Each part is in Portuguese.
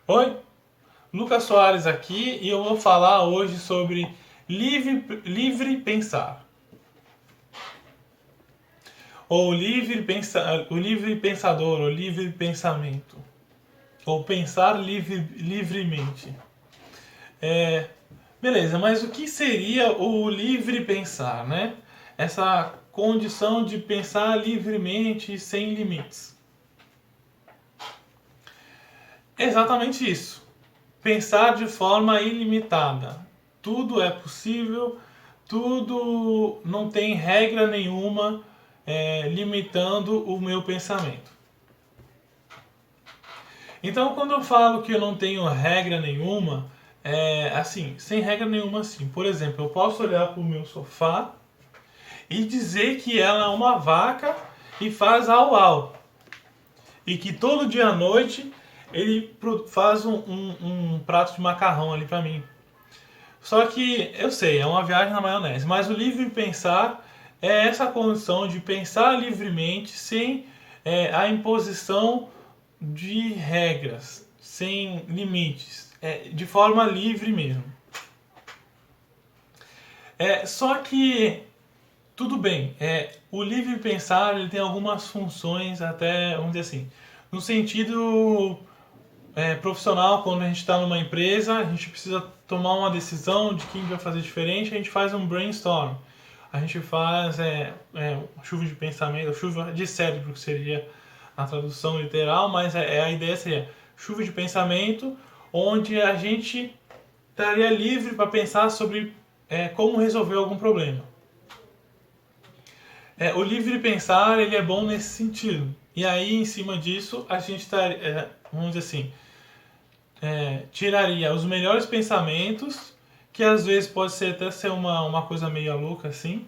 Oi, Lucas Soares aqui e eu vou falar hoje sobre livre pensar, ou o livre pensador, ou livre pensamento, ou pensar livremente. É, beleza, mas o que seria o livre pensar, né? Essa condição de pensar livremente e sem limites. Exatamente isso. Pensar de forma ilimitada. Tudo é possível, tudo não tem regra nenhuma limitando o meu pensamento. Então, quando eu falo que eu não tenho regra nenhuma, assim, sem regra nenhuma, assim. Por exemplo, eu posso olhar para o meu sofá e dizer que ela é uma vaca e faz au-au. E que todo dia à noite ele faz um prato de macarrão ali para mim. Só que eu sei, é uma viagem na maionese, mas o livre pensar é essa condição de pensar livremente sem a imposição de regras, sem limites, de forma livre mesmo. Só que tudo bem, o livre pensar ele tem algumas funções até, vamos dizer assim, no sentido profissional, quando a gente está numa empresa, a gente precisa tomar uma decisão de quem vai fazer diferente, a gente faz um brainstorm. A gente faz chuva de pensamento, chuva de cérebro, que seria a tradução literal, mas a ideia seria chuva de pensamento, onde a gente estaria livre para pensar sobre como resolver algum problema. O livre pensar ele é bom nesse sentido. E aí, em cima disso, a gente estaria, vamos dizer assim, tiraria os melhores pensamentos, que às vezes pode ser até ser uma coisa meio louca assim,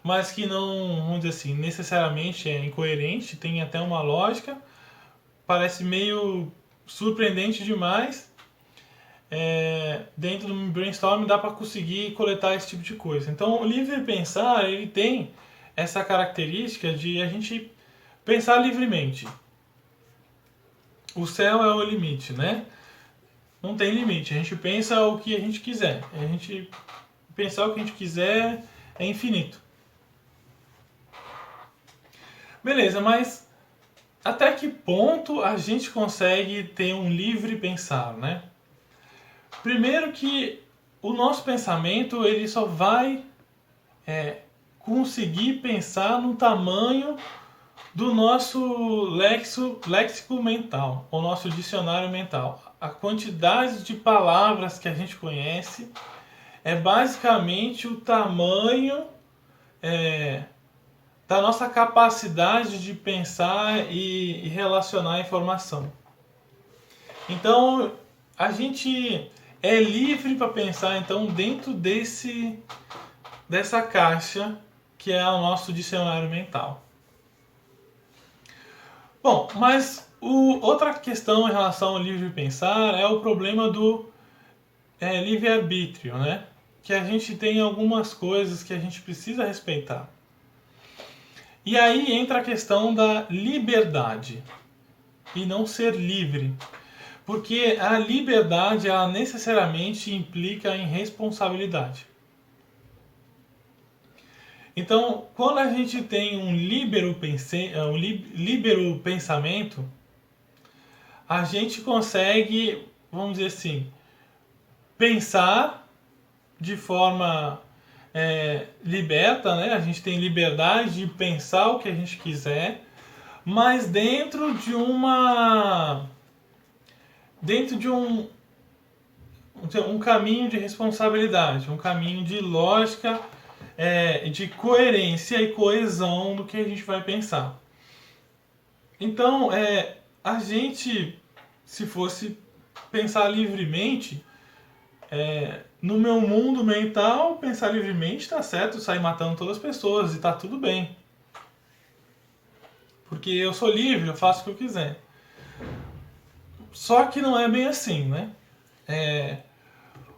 mas que não, vamos dizer assim, necessariamente é incoerente, tem até uma lógica, parece meio surpreendente demais. Dentro do brainstorm dá para conseguir coletar esse tipo de coisa. Então o livre pensar ele tem essa característica de a gente pensar livremente. O céu é o limite, né? Não tem limite. A gente pensa o que a gente quiser. A gente pensar o que a gente quiser é infinito. Beleza, mas até que ponto a gente consegue ter um livre pensar, né? Primeiro que o nosso pensamento ele só vai conseguir pensar no tamanho do nosso léxico mental, o nosso dicionário mental. A quantidade de palavras que a gente conhece é basicamente o tamanho da nossa capacidade de pensar e relacionar a informação. Então, a gente é livre para pensar então dentro dessa caixa que é o nosso dicionário mental. Bom, mas outra questão em relação ao livre pensar é o problema do livre-arbítrio, né? Que a gente tem algumas coisas que a gente precisa respeitar. E aí entra a questão da liberdade e não ser livre. Porque a liberdade ela necessariamente implica em responsabilidade. Então, quando a gente tem um líbero pensamento, a gente consegue, vamos dizer assim, pensar de forma liberta, né? A gente tem liberdade de pensar o que a gente quiser, mas dentro de um caminho de responsabilidade, um caminho de lógica, de coerência e coesão do que a gente vai pensar. Então, a gente, se fosse pensar livremente, no meu mundo mental, pensar livremente tá certo, sair matando todas as pessoas e tá tudo bem. Porque eu sou livre, eu faço o que eu quiser. Só que não é bem assim, né?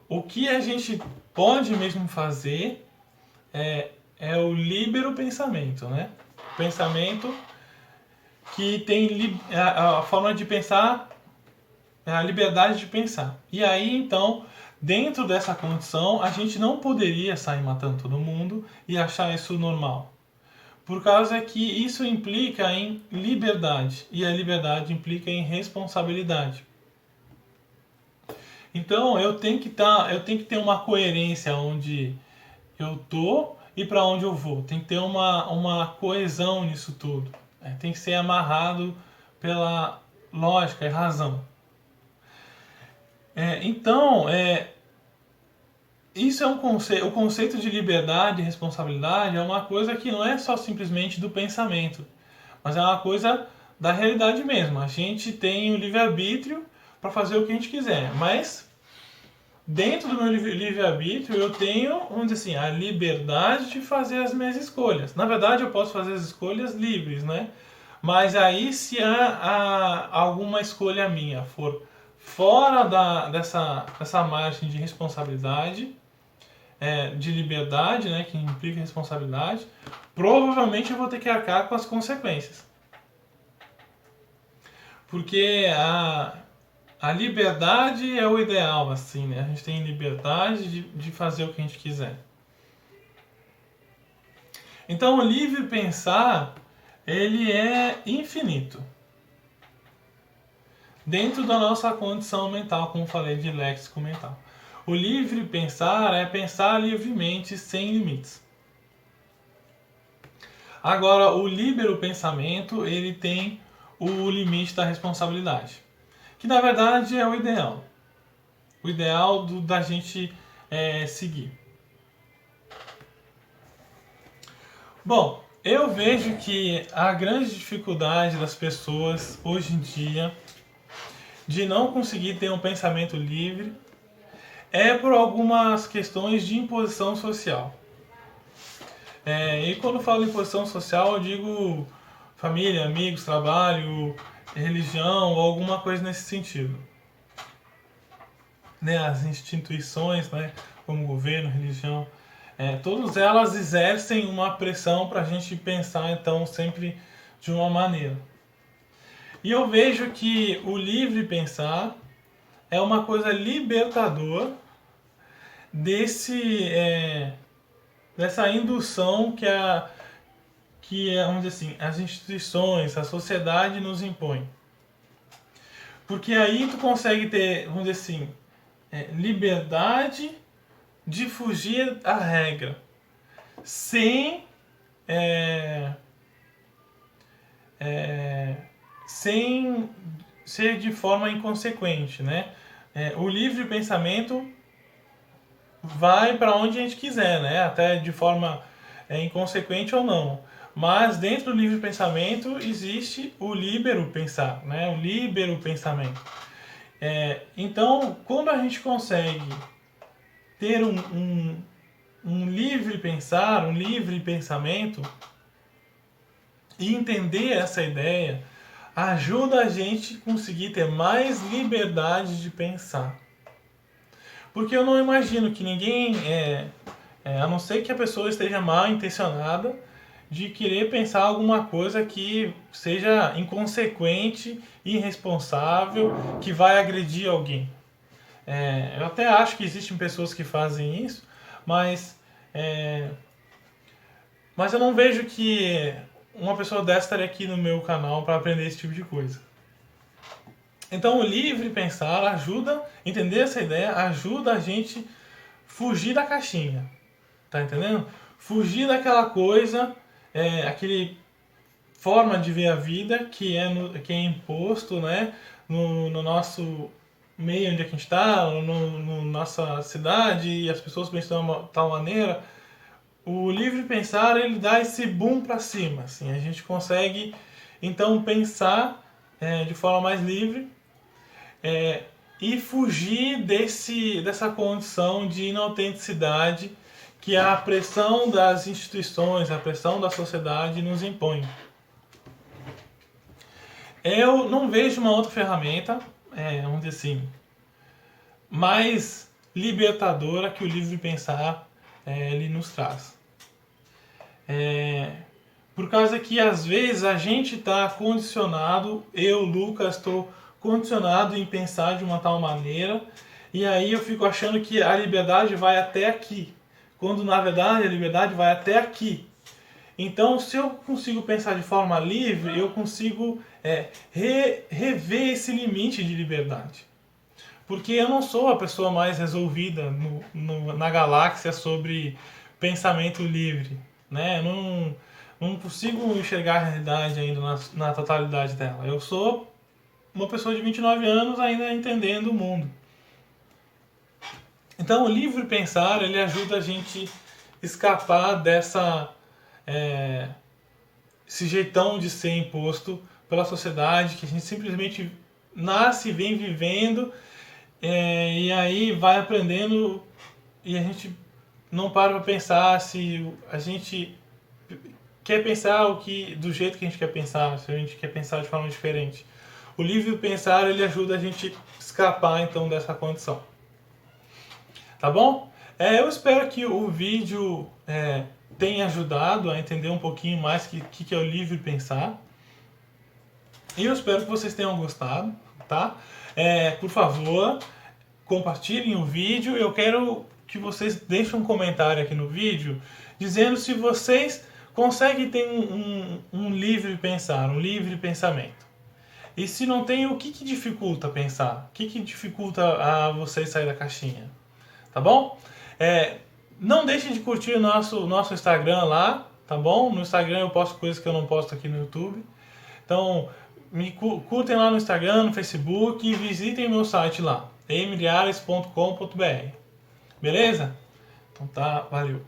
O que a gente pode mesmo fazer é o líbero pensamento, né? Pensamento que tem a forma de pensar é a liberdade de pensar. E aí, então, dentro dessa condição, a gente não poderia sair matando todo mundo e achar isso normal. Por causa que isso implica em liberdade, e a liberdade implica em responsabilidade. Então eu tenho que ter uma coerência onde eu tô e para onde eu vou. Tem que ter uma coesão nisso tudo. Tem que ser amarrado pela lógica e razão. Então, isso é um conceito. O conceito de liberdade e responsabilidade é uma coisa que não é só simplesmente do pensamento, mas é uma coisa da realidade mesmo. A gente tem o livre-arbítrio para fazer o que a gente quiser, mas dentro do meu livre-arbítrio eu tenho, vamos dizer assim, a liberdade de fazer as minhas escolhas. Na verdade, eu posso fazer as escolhas livres, né? Mas aí, se há alguma escolha minha for fora dessa margem de responsabilidade, de liberdade, né, que implica responsabilidade, provavelmente eu vou ter que arcar com as consequências. Porque a liberdade é o ideal, assim, né? A gente tem liberdade de fazer o que a gente quiser. Então, o livre pensar, ele é infinito. Dentro da nossa condição mental, como falei, de léxico mental. O livre pensar é pensar livremente, sem limites. Agora, o líbero pensamento, ele tem o limite da responsabilidade, que na verdade é o ideal. O ideal da gente seguir. Bom, eu vejo que a grande dificuldade das pessoas hoje em dia de não conseguir ter um pensamento livre é por algumas questões de imposição social. E quando falo imposição social, eu digo família, amigos, trabalho, religião ou alguma coisa nesse sentido. Né, as instituições, né, como governo, religião, todas elas exercem uma pressão para a gente pensar, então, sempre de uma maneira. E eu vejo que o livre pensar é uma coisa libertadora dessa indução que vamos dizer assim, as instituições, a sociedade nos impõe. Porque aí tu consegue ter, vamos dizer assim, liberdade de fugir à regra, sem sem ser de forma inconsequente, né? O livre pensamento vai para onde a gente quiser, né? Até de forma inconsequente ou não. Mas dentro do livre pensamento existe o líbero pensar, né? O líbero pensamento. Então, quando a gente consegue ter um livre pensar, um livre pensamento, e entender essa ideia, ajuda a gente a conseguir ter mais liberdade de pensar. Porque eu não imagino que ninguém, a não ser que a pessoa esteja mal intencionada, de querer pensar alguma coisa que seja inconsequente, irresponsável, que vai agredir alguém. Eu até acho que existem pessoas que fazem isso, mas eu não vejo que uma pessoa dessa estaria aqui no meu canal para aprender esse tipo de coisa. Então o livre pensar ajuda, entender essa ideia, ajuda a gente fugir da caixinha. Tá entendendo? Fugir daquela coisa, aquele forma de ver a vida que é imposto, né, no nosso meio onde a gente está, no nossa cidade, e as pessoas pensam de uma tal maneira. O livre pensar, ele dá esse boom para cima, assim, a gente consegue então pensar de forma mais livre e fugir dessa condição de inautenticidade que a pressão das instituições, a pressão da sociedade nos impõe. Eu não vejo uma outra ferramenta, vamos dizer assim, mais libertadora que o livre pensar ele nos traz. Por causa que às vezes a gente está condicionado, eu, Lucas, estou condicionado em pensar de uma tal maneira, e aí eu fico achando que a liberdade vai até aqui, quando na verdade a liberdade vai até aqui. Então, se eu consigo pensar de forma livre, eu consigo rever esse limite de liberdade. Porque eu não sou a pessoa mais resolvida na galáxia sobre pensamento livre. Né? Eu não consigo enxergar a realidade ainda na totalidade dela. Eu sou uma pessoa de 29 anos ainda entendendo o mundo. Então, o livre pensar, ele ajuda a gente escapar esse jeitão de ser imposto pela sociedade, que a gente simplesmente nasce e vem vivendo, e aí vai aprendendo, e a gente não para pensar se a gente quer pensar do jeito que a gente quer pensar, se a gente quer pensar de forma diferente. O livre pensar, ele ajuda a gente escapar então dessa condição. Tá bom? Eu espero que o vídeo tenha ajudado a entender um pouquinho mais o que é o livre pensar. E eu espero que vocês tenham gostado, tá? Por favor, compartilhem o vídeo. Eu quero que vocês deixem um comentário aqui no vídeo dizendo se vocês conseguem ter um livre pensar, um livre pensamento. E se não tem, o que dificulta pensar? O que dificulta a vocês sair da caixinha? Tá bom? Não deixem de curtir o nosso Instagram lá, tá bom? No Instagram eu posto coisas que eu não posto aqui no YouTube. Então, curtem lá no Instagram, no Facebook e visitem meu site lá, emiliares.com.br. Beleza? Então tá, valeu.